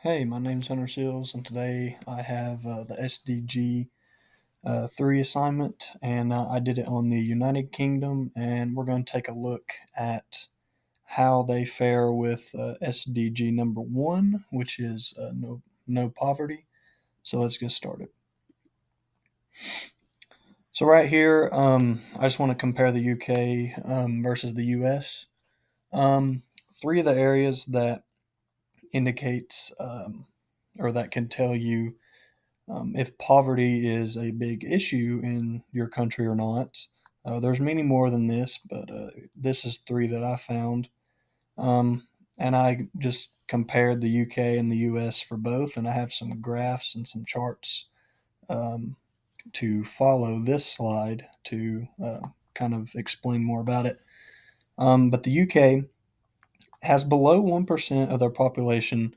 Hey, my name's Hunter Seals, and today I have the SDG 3 assignment, and I did it on the United Kingdom, and we're going to take a look at how they fare with SDG number 1, which is no poverty. So let's get started. So right here, I just want to compare the UK versus the US. Um, Three of the areas that indicates or that can tell you if poverty is a big issue in your country or not. There's many more than this, but this is three that I found. Um, and I just compared the UK and the US for both, and I have some graphs and some charts um, to follow this slide to kind of explain more about it. But the UK has below 1% of their population.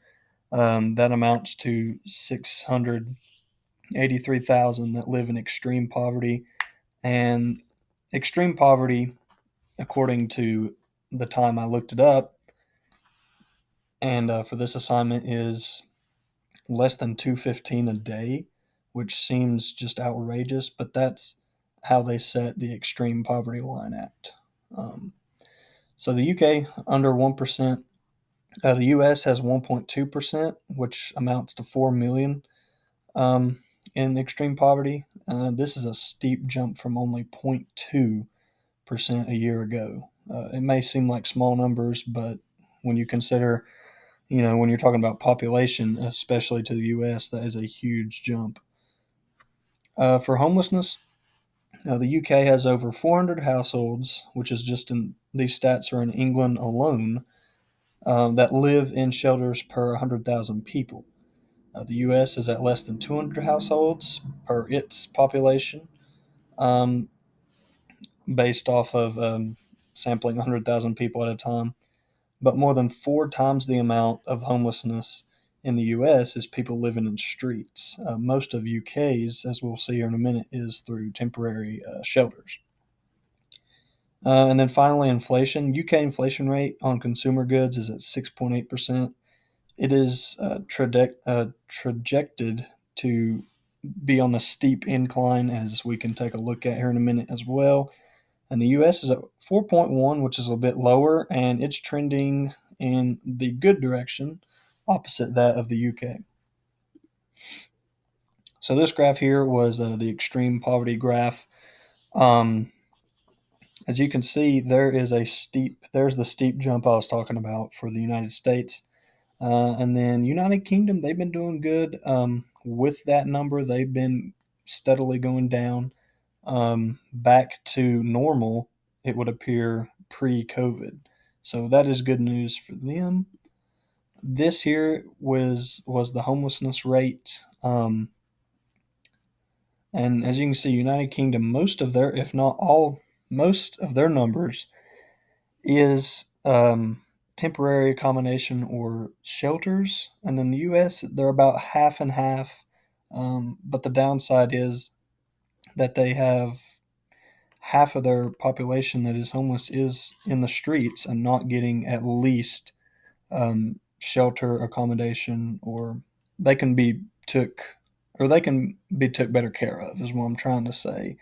That amounts to 683,000 that live in extreme poverty. And extreme poverty, according to the time I looked it up, and for this assignment is less than 215 a day, which seems just outrageous, but that's how they set the extreme poverty line at. Um, so the UK under 1%. The US has 1.2%, which amounts to 4 million in extreme poverty. This is a steep jump from only 0.2% a year ago. It may seem like small numbers, but when you consider, when you're talking about population, especially to the US, that is a huge jump. For homelessness, the UK has over 400 households, which is just in these stats are in England alone, that live in shelters per 100,000 people. The US is at less than 200 households per its population, um, based off of sampling 100,000 people at a time. But more than four times the amount of homelessness in the US is people living in streets. Most of UK's, as we'll see here in a minute, is through temporary shelters. And then finally, inflation. UK inflation rate on consumer goods is at 6.8%. It is trajected to be on a steep incline, as we can take a look at here in a minute as well. And the US is at 4.1, which is a bit lower, and it's trending in the good direction, opposite that of the UK. So this graph here was the extreme poverty graph. Um, as you can see, there's the steep jump I was talking about for the United States. And then United Kingdom, they've been doing good with that number. They've been steadily going down back to normal, it would appear pre-COVID. So that is good news for them. This here was the homelessness rate, and as you can see, United Kingdom, most of their, if not all, most of their numbers is temporary accommodation or shelters, and then the U.S. they're about half and half. But the downside is that they have half of their population that is homeless is in the streets and not getting at least shelter accommodation, or they can be took they can be took better care of, is what I'm trying to say.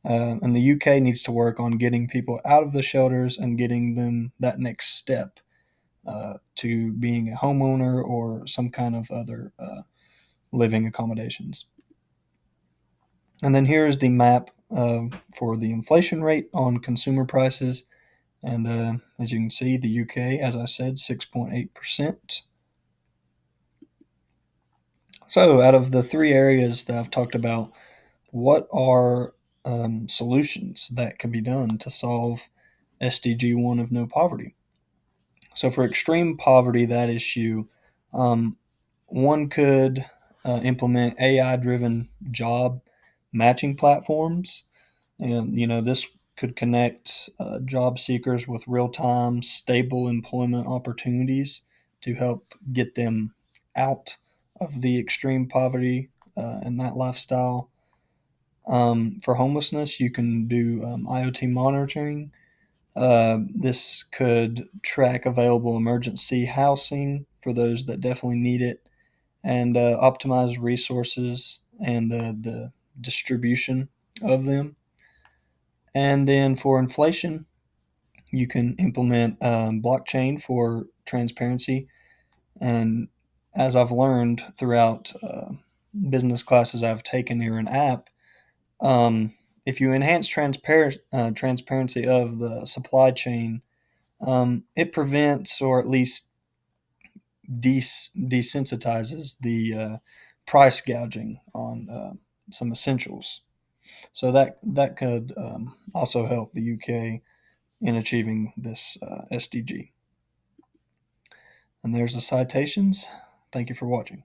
And the UK needs to work on getting people out of the shelters and getting them that next step to being a homeowner or some kind of other living accommodations. And then here is the map for the inflation rate on consumer prices. And as you can see, the UK, as I said, 6.8%. So, out of the three areas that I've talked about, what are solutions that can be done to solve SDG 1 of no poverty? So, for extreme poverty, that issue, um, one could implement AI driven job matching platforms. And, this could connect job seekers with real time, stable employment opportunities to help get them out of the extreme poverty and that lifestyle. For homelessness, you can do IoT monitoring. This could track available emergency housing for those that definitely need it. and optimize resources and the distribution of them. And then for inflation, you can implement blockchain for transparency. And as I've learned throughout business classes I've taken here in app, um, if you enhance transparency of the supply chain, it prevents or at least desensitizes the price gouging on some essentials. So that could also help the UK in achieving this SDG. And there's the citations. Thank you for watching.